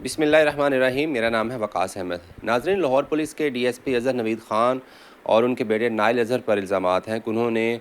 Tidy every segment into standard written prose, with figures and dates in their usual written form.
بسم اللہ الرحمن الرحیم. میرا نام ہے وقاص احمد. ناظرین، لاہور پولیس کے ڈی ایس پی اظہر نوید خان اور ان کے بیٹے نائل اظہر پر الزامات ہیں کہ انہوں نے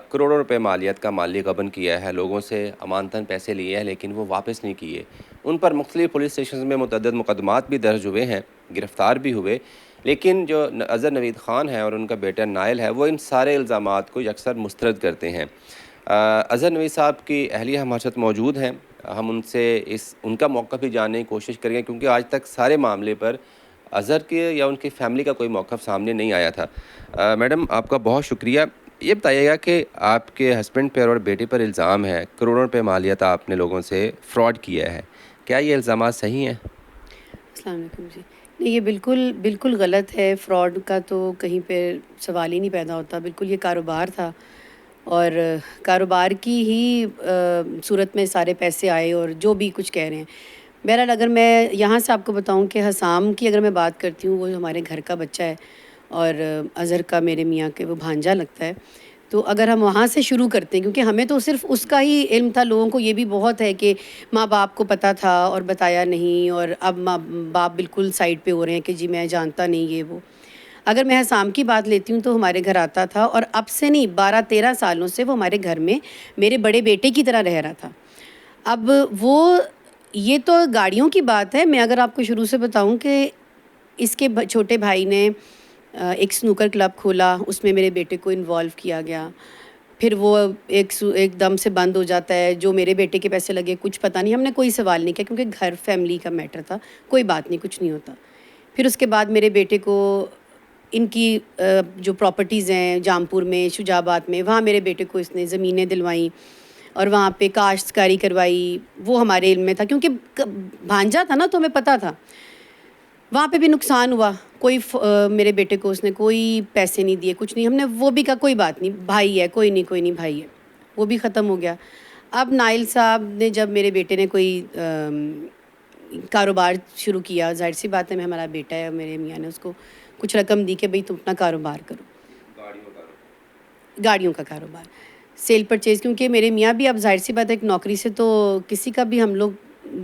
کروڑوں روپے مالیت کا مالی غبن کیا ہے، لوگوں سے امانتاً پیسے لیے ہیں لیکن وہ واپس نہیں کیے. ان پر مختلف پولیس اسٹیشنز میں متعدد مقدمات بھی درج ہوئے ہیں، گرفتار بھی ہوئے، لیکن جو اظہر نوید خان ہے اور ان کا بیٹا نائل ہے وہ ان سارے الزامات کو یکسر مسترد کرتے ہیں. اظہر نوید صاحب کی اہلیہ ہمارے ساتھ موجود ہیں. ہم ان سے ان کا موقف بھی جاننے کی کوشش کریں گے کیونکہ آج تک سارے معاملے پر اظہر کے یا ان کی فیملی کا کوئی موقف سامنے نہیں آیا تھا. میڈم، آپ کا بہت شکریہ. یہ بتائیے گا کہ آپ کے ہسبینڈ پر اور بیٹے پر الزام ہے کروڑوں روپے مالیت آپ نے لوگوں سے فراڈ کیا ہے، کیا یہ الزامات صحیح ہیں؟ السلام علیکم جی. نہیں، یہ بالکل غلط ہے. فراڈ کا تو کہیں پہ سوال ہی نہیں پیدا ہوتا. بالکل یہ کاروبار تھا اور کاروبار کی ہی صورت میں سارے پیسے آئے اور جو بھی کچھ کہہ رہے ہیں. بہرحال اگر میں یہاں سے آپ کو بتاؤں کہ حسام کی اگر میں بات کرتی ہوں، وہ ہمارے گھر کا بچہ ہے اور اظہر کا میرے میاں کے وہ بھانجا لگتا ہے. تو اگر ہم وہاں سے شروع کرتے ہیں، کیونکہ ہمیں تو صرف اس کا ہی علم تھا، لوگوں کو یہ بھی بہت ہے کہ ماں باپ کو پتہ تھا اور بتایا نہیں، اور اب ماں باپ بالکل سائڈ پہ ہو رہے ہیں کہ جی میں جانتا نہیں یہ وہ. اگر میں حسام کی بات لیتی ہوں تو ہمارے گھر آتا تھا اور اب سے نہیں 12-13 سالوں سے وہ ہمارے گھر میں میرے بڑے بیٹے کی طرح رہ رہا تھا. اب وہ یہ تو گاڑیوں کی بات ہے. میں اگر آپ کو شروع سے بتاؤں کہ اس کے چھوٹے بھائی نے ایک سنوکر کلب کھولا، اس میں میرے بیٹے کو انوالو کیا گیا. پھر وہ ایک دم سے بند ہو جاتا ہے. جو میرے بیٹے کے پیسے لگے کچھ پتہ نہیں، ہم نے کوئی سوال نہیں کیا کیونکہ گھر فیملی کا میٹر تھا، کوئی بات نہیں، کچھ نہیں ہوتا. پھر اس کے بعد میرے بیٹے کو ان کی جو پراپرٹیز ہیں جامپور میں، شجاع آباد میں، وہاں میرے بیٹے کو اس نے زمینیں دلوائیں اور وہاں پہ کاشتکاری کروائی. وہ ہمارے علم میں تھا کیونکہ بھانجا تھا نا، تو ہمیں پتہ تھا. وہاں پہ بھی نقصان ہوا. میرے بیٹے کو اس نے کوئی پیسے نہیں دیے، کچھ نہیں. ہم نے وہ بھی کہا کوئی بات نہیں، بھائی ہے، کوئی نہیں بھائی ہے. وہ بھی ختم ہو گیا. اب نائل صاحب نے جب میرے بیٹے نے کوئی کاروبار شروع کیا، ظاہر سی بات ہے، میں ہمارا بیٹا ہے، میرے میاں نے اس کو کچھ رقم دی کہ بھئی تم اپنا کاروبار کرو. گاڑیوں کا کاروبار، سیل پرچیز. کیونکہ میرے میاں بھی اب ظاہر سی بات ہے ایک نوکری سے تو کسی کا بھی، ہم لوگ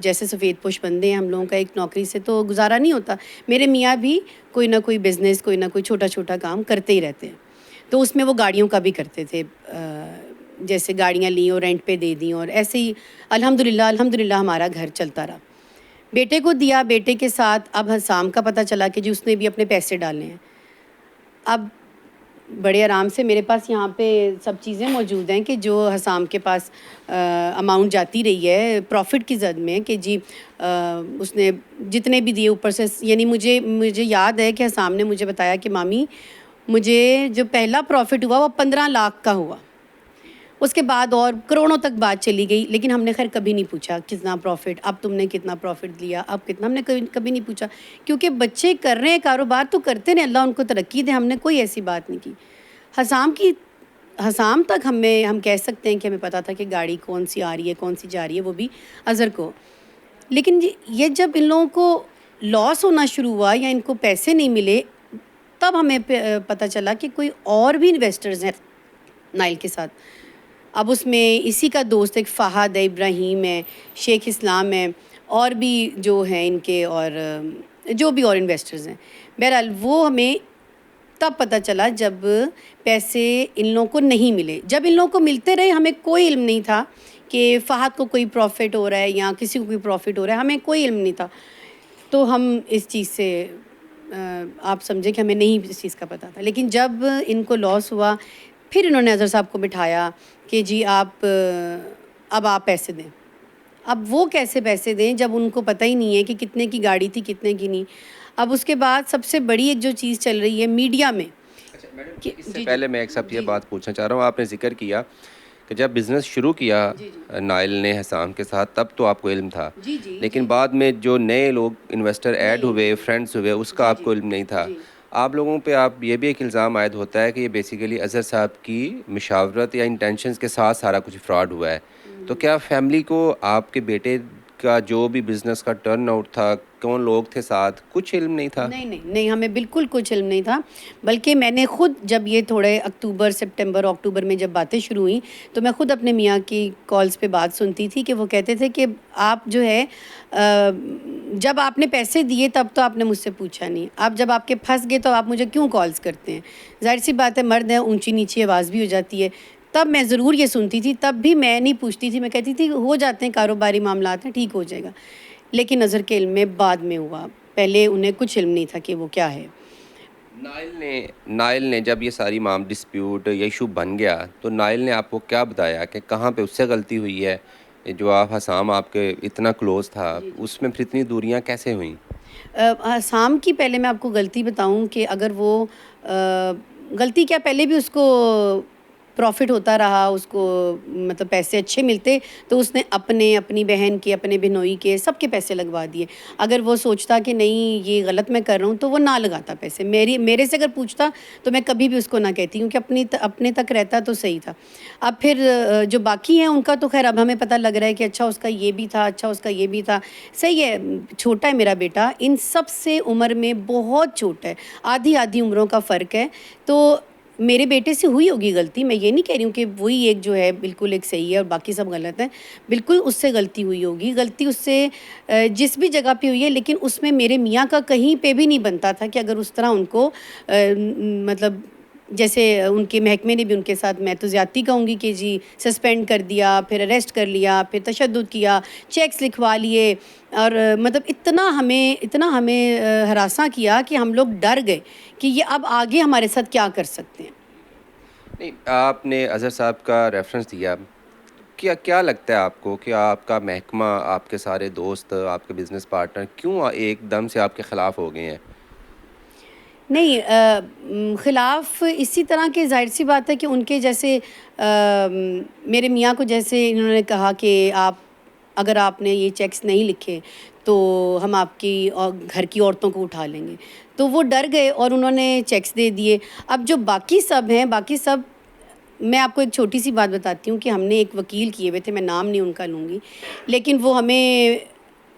جیسے سفید پوش بندے ہیں، ہم لوگوں کا ایک نوکری سے تو گزارا نہیں ہوتا. میرے میاں بھی کوئی نہ کوئی بزنس، کوئی نہ کوئی چھوٹا کام کرتے ہی رہتے ہیں. تو اس میں وہ گاڑیوں کا بھی کرتے تھے. جیسے گاڑیاں لیں اور رینٹ پہ دے دیں، اور ایسے ہی الحمدللہ ہمارا گھر چلتا رہا. بیٹے کو دیا، بیٹے کے ساتھ اب حسام کا پتہ چلا کہ جی اس نے بھی اپنے پیسے ڈالے ہیں. اب بڑے آرام سے میرے پاس یہاں پہ سب چیزیں موجود ہیں کہ جو حسام کے پاس اماؤنٹ جاتی رہی ہے پروفٹ کی زد میں، کہ جی اس نے جتنے بھی دیے اوپر سے. یعنی مجھے یاد ہے کہ حسام نے مجھے بتایا کہ مامی مجھے جو پہلا پروفٹ ہوا وہ 15 لاکھ کا ہوا. اس کے بعد اور کروڑوں تک بات چلی گئی، لیکن ہم نے خیر کبھی نہیں پوچھا کتنا پروفٹ، اب تم نے کتنا پروفٹ لیا، اب کتنا. ہم نے کبھی نہیں پوچھا کیونکہ بچے کر رہے ہیں کاروبار تو کرتے رہے، اللہ ان کو ترقی دے. ہم نے کوئی ایسی بات نہیں کی. حسام تک ہم کہہ سکتے ہیں کہ ہمیں پتہ تھا کہ گاڑی کون سی آ رہی ہے، کون سی جا رہی ہے، وہ بھی اظہر کو. لیکن یہ جب ان لوگوں کو لاس ہونا شروع ہوا یا ان کو پیسے نہیں ملے، تب ہمیں پتہ چلا کہ کوئی اور بھی انویسٹرز ہیں نائل کے ساتھ. اب اس میں اسی کا دوست ایک فہد ہے، ابراہیم ہے، شیخ اسلام ہے، اور بھی جو ہیں ان کے، اور جو بھی اور انویسٹرز ہیں. بہرحال وہ ہمیں تب پتہ چلا جب پیسے ان لوگوں کو نہیں ملے. جب ان لوگوں کو ملتے رہے ہمیں کوئی علم نہیں تھا کہ فہد کو کوئی پروفٹ ہو رہا ہے یا کسی کو کوئی پروفٹ ہو رہا ہے، ہمیں کوئی علم نہیں تھا. تو ہم اس چیز سے آپ سمجھیں کہ ہمیں نہیں اس چیز کا پتہ تھا. لیکن جب ان کو لاس ہوا پھر انہوں نے اظہر صاحب کو بٹھایا کہ جی اب آپ پیسے دیں. اب وہ کیسے پیسے دیں جب ان کو پتہ ہی نہیں ہے کہ کتنے کی گاڑی تھی کتنے کی نہیں. اب اس کے بعد سب سے بڑی ایک جو چیز چل رہی ہے میڈیا میں. اچھا میڈم، اس سے پہلے میں ایک سب یہ بات پوچھنا چاہ رہا ہوں. آپ نے ذکر کیا کہ جب بزنس شروع کیا نائل نے حسام کے ساتھ تب تو آپ کو علم تھا، لیکن بعد میں جو نئے لوگ انویسٹر ایڈ ہوئے، فرینڈز ہوئے، اس کا آپ کو علم نہیں تھا. آپ لوگوں پہ آپ یہ بھی ایک الزام عائد ہوتا ہے کہ یہ بیسیکلی اظہر صاحب کی مشاورت یا انٹینشنز کے ساتھ سارا کچھ فراڈ ہوا ہے. تو کیا فیملی کو آپ کے بیٹے کا جو بھی بزنس کا ٹرن آؤٹ تھا، کون لوگ تھے ساتھ، کچھ علم نہیں تھا؟ نہیں ہمیں بالکل کچھ علم نہیں تھا، بلکہ میں نے خود جب یہ تھوڑے اکتوبر سپٹمبر اکتوبر میں جب باتیں شروع ہوئیں تو میں خود اپنے میاں کی کالز پہ بات سنتی تھی کہ وہ کہتے تھے کہ آپ جو ہے جب آپ نے پیسے دیے تب تو آپ نے مجھ سے پوچھا نہیں، آپ جب آپ کے پھنس گئے تو آپ مجھے کیوں کالز کرتے ہیں؟ ظاہر سی بات ہے، مرد ہیں، اونچی نیچی آواز بھی ہو جاتی ہے۔ تب میں ضرور یہ سنتی تھی، تب بھی میں نہیں پوچھتی تھی، میں کہتی تھی ہو جاتے ہیں کاروباری معاملات ہیں، ٹھیک ہو جائے گا۔ لیکن نظر کے علم میں بعد میں ہوا، پہلے انہیں کچھ علم نہیں تھا کہ وہ کیا ہے۔ نائل نے جب یہ ساری ڈسپیوٹ یا ایشو بن گیا تو نائل نے آپ کو کیا بتایا کہ کہاں پہ اس سے غلطی ہوئی ہے؟ جو آپ حسام آپ کے اتنا کلوز تھا، اس میں پھر اتنی دوریاں کیسے ہوئیں؟ حسام کی پہلے میں آپ کو غلطی بتاؤں کہ اگر وہ غلطی کیا، پہلے بھی اس کو پروفٹ ہوتا رہا، اس کو مطلب پیسے اچھے ملتے تو اس نے اپنی بہن کے، اپنے بہنوئی کے، سب کے پیسے لگوا دیے۔ اگر وہ سوچتا کہ نہیں یہ غلط میں کر رہا ہوں تو وہ نہ لگاتا پیسے، میرے سے اگر پوچھتا تو میں کبھی بھی اس کو نہ کہتی، کیونکہ اپنے تک رہتا تو صحیح تھا۔ اب پھر جو باقی ہیں ان کا تو خیر اب ہمیں پتہ لگ رہا ہے کہ اچھا اس کا یہ بھی تھا، اچھا اس کا یہ بھی تھا۔ صحیح ہے، چھوٹا ہے میرا بیٹا، ان سب سے عمر میں بہت چھوٹا ہے، آدھی عمروں کا فرق ہے، تو میرے بیٹے سے ہوئی ہوگی غلطی، میں یہ نہیں کہہ رہی ہوں کہ وہی ایک جو ہے بالکل ایک صحیح ہے اور باقی سب غلط ہیں، بالکل اس سے غلطی ہوئی ہوگی، غلطی اس سے جس بھی جگہ پہ ہوئی ہے، لیکن اس میں میرے میاں کا کہیں پہ بھی نہیں بنتا تھا کہ اگر اس طرح ان کو مطلب جیسے ان کے محکمے نے بھی ان کے ساتھ، میں تو زیادتی کہوں گی کہ جی سسپینڈ کر دیا، پھر اریسٹ کر لیا، پھر تشدد کیا، چیکس لکھوا لیے، اور مطلب اتنا ہمیں ہراساں کیا کہ ہم لوگ ڈر گئے کہ یہ اب آگے ہمارے ساتھ کیا کر سکتے ہیں۔ نہیں، آپ نے اظہر صاحب کا ریفرنس دیا، کیا لگتا ہے آپ کو کہ آپ کا محکمہ، آپ کے سارے دوست، آپ کے بزنس پارٹنر کیوں ایک دم سے آپ کے خلاف ہو گئے ہیں؟ نہیں، خلاف اسی طرح کے، ظاہر سی بات ہے کہ ان کے جیسے میرے میاں کو جیسے انہوں نے کہا کہ اگر آپ نے یہ چیکس نہیں لکھے تو ہم آپ کی گھر کی عورتوں کو اٹھا لیں گے، تو وہ ڈر گئے اور انہوں نے چیکس دے دیے۔ اب جو باقی سب ہیں، میں آپ کو ایک چھوٹی سی بات بتاتی ہوں کہ ہم نے ایک وکیل کیے ہوئے تھے، میں نام نہیں ان کا لوں گی، لیکن وہ میں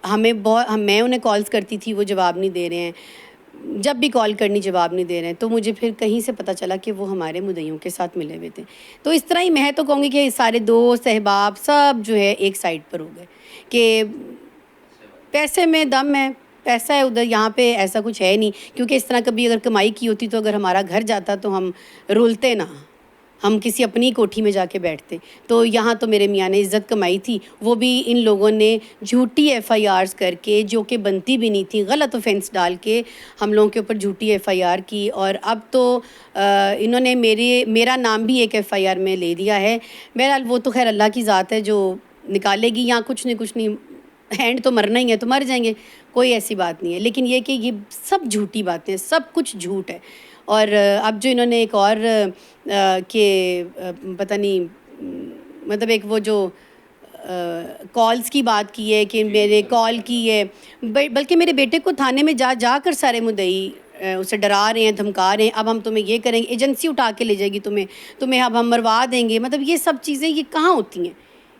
انہیں کالز کرتی تھی، وہ جواب نہیں دے رہے ہیں، جب بھی کال کرنی جواب نہیں دے رہے ہیں، تو مجھے پھر کہیں سے پتہ چلا کہ وہ ہمارے مدعیوں کے ساتھ ملے ہوئے تھے۔ تو اس طرح ہی میں تو کہوں گی کہ سارے دوست احباب سب جو ہے ایک سائڈ پر ہو گئے کہ پیسے میں دم ہے، پیسہ ہے ادھر، یہاں پہ ایسا کچھ ہے نہیں، کیونکہ اس طرح کبھی اگر کمائی کی ہوتی تو اگر ہمارا گھر جاتا تو ہم رولتے نہ، ہم کسی اپنی کوٹھی میں جا کے بیٹھتے۔ تو یہاں تو میرے میاں نے عزت کمائی تھی، وہ بھی ان لوگوں نے جھوٹی ایف آئی آرز کر کے، جو کہ بنتی بھی نہیں تھی، غلط اوفینس ڈال کے ہم لوگوں کے اوپر جھوٹی ایف آئی آر کی، اور اب تو انہوں نے میرا نام بھی ایک ایف آئی آر میں لے دیا ہے۔ بہرحال وہ تو خیر اللہ کی ذات ہے جو نکالے گی، یہاں کچھ نہیں، اینڈ تو مرنا ہی ہے، تو مر جائیں گے، کوئی ایسی بات نہیں ہے، لیکن یہ کہ یہ سب جھوٹی باتیں، سب کچھ جھوٹ ہے۔ اور اب جو انہوں نے ایک اور کہ پتہ نہیں، مطلب ایک وہ جو کالز کی بات کی ہے کہ میرے کال کی ہے، بلکہ میرے بیٹے کو تھانے میں جا کر سارے مدعی اسے ڈرا رہے ہیں، دھمکا رہے ہیں، اب ہم تمہیں یہ کریں گے، ایجنسی اٹھا کے لے جائے گی تمہیں اب ہم مروا دیں گے۔ مطلب یہ سب چیزیں یہ کہاں ہوتی ہیں؟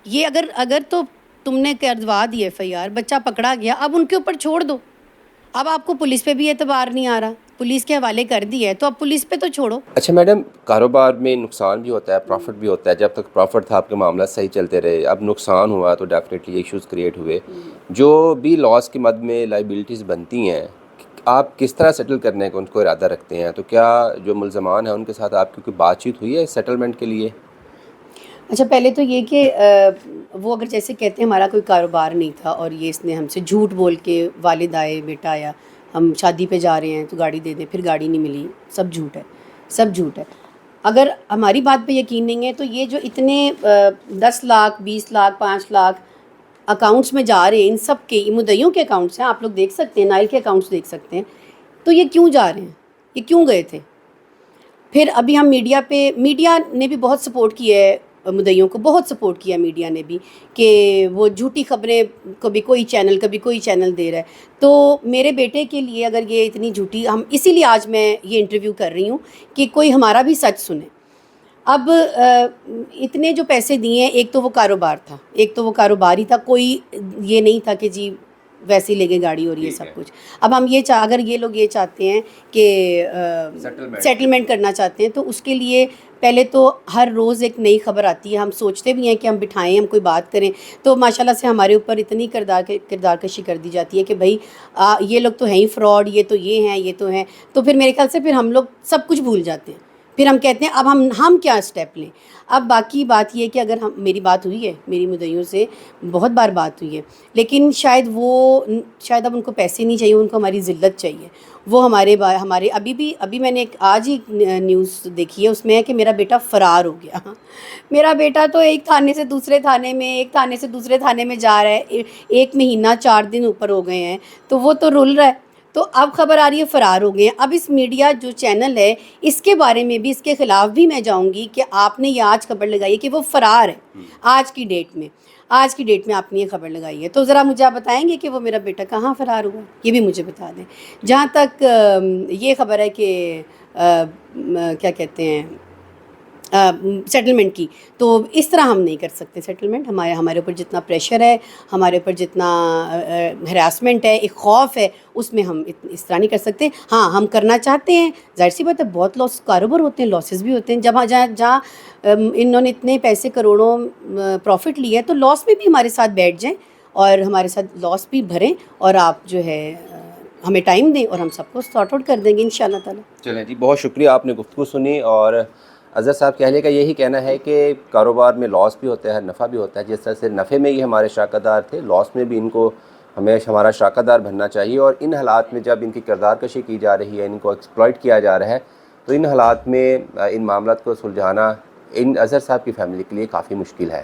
یہ اگر تو تم نے کروا دی ایف آئی آر، بچہ پکڑا گیا، اب ان کے اوپر چھوڑ دو، اب آپ کو پولیس پہ بھی اعتبار نہیں آ رہا، پولیس کے حوالے کر دی ہے تو اب پولیس پہ تو چھوڑو۔ اچھا میڈم، کاروبار میں نقصان بھی ہوتا ہے، پروفٹ بھی ہوتا ہے، جب تک پروفٹ تھا آپ کے معاملات صحیح چلتے رہے، اب نقصان ہوا تو ڈیفینیٹلی ایشوز کریٹ ہوئے، جو بھی لاس کی مد میں لائبلٹیز بنتی ہیں، آپ کس طرح سیٹل کرنے کا ان کو ارادہ رکھتے ہیں؟ تو کیا جو ملزمان ہیں ان کے ساتھ آپ کی کوئی بات چیت ہوئی ہے سیٹلمنٹ کے لیے؟ اچھا، پہلے تو یہ کہ وہ اگر جیسے کہتے ہیں ہمارا کوئی کاروبار نہیں تھا اور یہ اس نے ہم سے جھوٹ بول کے، والد آئے، بیٹا آیا، ہم شادی پہ جا رہے ہیں تو گاڑی دے دیں، پھر گاڑی نہیں ملی، سب جھوٹ ہے، سب جھوٹ ہے۔ اگر ہماری بات پہ یقین نہیں ہے تو یہ جو اتنے 10 لاکھ 20 لاکھ 5 لاکھ اکاؤنٹس میں جا رہے ہیں، ان سب کے مدعیوں کے اکاؤنٹس ہیں، آپ لوگ دیکھ سکتے ہیں، نائل کے اکاؤنٹس دیکھ سکتے ہیں، تو یہ کیوں جا رہے ہیں، یہ کیوں گئے تھے؟ پھر ابھی ہم میڈیا نے بھی بہت سپورٹ کیا ہے، مدعیوں کو بہت سپورٹ کیا میڈیا نے بھی، کہ وہ جھوٹی خبریں کبھی کوئی چینل دے رہا ہے۔ تو میرے بیٹے کے لیے اگر یہ اتنی جھوٹی، اسی لیے آج میں یہ انٹرویو کر رہی ہوں کہ کوئی ہمارا بھی سچ سنے۔ اب اتنے جو پیسے دیے ہیں، ایک تو وہ کاروبار تھا، ایک تو وہ کاروبار ہی تھا، کوئی یہ نہیں تھا کہ جی ویسے ہی لے گئے گاڑی اور یہ ٹھیک سب ہے، کچھ. اب ہم اگر یہ لوگ یہ چاہتے ہیں کہ سیٹلمنٹ سیٹلمنٹ کرنا چاہتے ہیں، تو اس کے لیے پہلے تو ہر روز ایک نئی خبر آتی ہے. ہم سوچتے بھی ہیں کہ ہم بٹھائیں، ہم کوئی بات کریں، تو ماشاء اللہ سے ہمارے اوپر اتنی کردار کشی کر دی جاتی ہے کہ بھائی یہ لوگ تو ہیں ہی فراڈ، یہ تو یہ ہیں، یہ تو ہیں. تو پھر میرے خیال سے پھر ہم لوگ سب کچھ بھول جاتے ہیں. پھر ہم کہتے ہیں اب ہم کیا اسٹیپ لیں. اب باقی بات یہ ہے کہ اگر میری بات ہوئی ہے، میری مدعیوں سے بہت بار بات ہوئی ہے، لیکن شاید اب ان کو پیسے نہیں چاہیے، ان کو ہماری ذلت چاہیے. وہ ہمارے ابھی میں نے آج ہی نیوز دیکھی ہے، اس میں ہے کہ میرا بیٹا فرار ہو گیا. میرا بیٹا تو ایک تھانے سے دوسرے تھانے میں، ایک تھانے سے دوسرے تھانے میں جا رہا ہے، 1 مہینہ 4 دن اوپر ہو گئے ہیں، تو وہ تو رل رہا ہے. تو اب خبر آ رہی ہے فرار ہو گئے ہیں. اب اس میڈیا جو چینل ہے، اس کے بارے میں بھی، اس کے خلاف بھی میں جاؤں گی کہ آپ نے یہ آج خبر لگائی ہے کہ وہ فرار ہے. آج کی ڈیٹ میں آپ نے یہ خبر لگائی ہے، تو ذرا مجھے آپ بتائیں گے کہ وہ میرا بیٹا کہاں فرار ہوا، یہ بھی مجھے بتا دیں. جہاں تک یہ خبر ہے کہ کیا کہتے ہیں سیٹلمنٹ کی، تو اس طرح ہم نہیں کر سکتے سیٹلمنٹ. ہمارے اوپر جتنا پریشر ہے، ہمارے اوپر جتنا ہراسمنٹ ہے، ایک خوف ہے، اس میں ہم اس طرح نہیں کر سکتے. ہاں ہم کرنا چاہتے ہیں، ظاہر سی بات ہے، بہت کاروبار ہوتے ہیں، لاسز بھی ہوتے ہیں. جہاں انہوں نے اتنے پیسے کروڑوں پروفٹ لیے ہے، تو لاس میں بھی ہمارے ساتھ بیٹھ جائیں اور ہمارے ساتھ لاس بھی بھریں، اور آپ جو ہے ہمیں ٹائم دیں اور ہم سب کو سارٹ آؤٹ کر دیں گے انشاءاللہ تعالیٰ. چلیں جی، بہت شکریہ، آپ نے گفتگو سنی. اور اظہر صاحب کے اہلیہ کا یہی کہنا ہے کہ کاروبار میں لاس بھی ہوتا ہے، نفع بھی ہوتا ہے. جس طرح سے نفع میں یہ ہمارے شراکت دار تھے، لاس میں بھی ان کو ہمیں ہمارا شراکت دار بننا چاہیے. اور ان حالات میں جب ان کی کردار کشی کی جا رہی ہے، ان کو ایکسپلائٹ کیا جا رہا ہے، تو ان حالات میں ان معاملات کو سلجھانا ان اظہر صاحب کی فیملی کے لیے کافی مشکل ہے.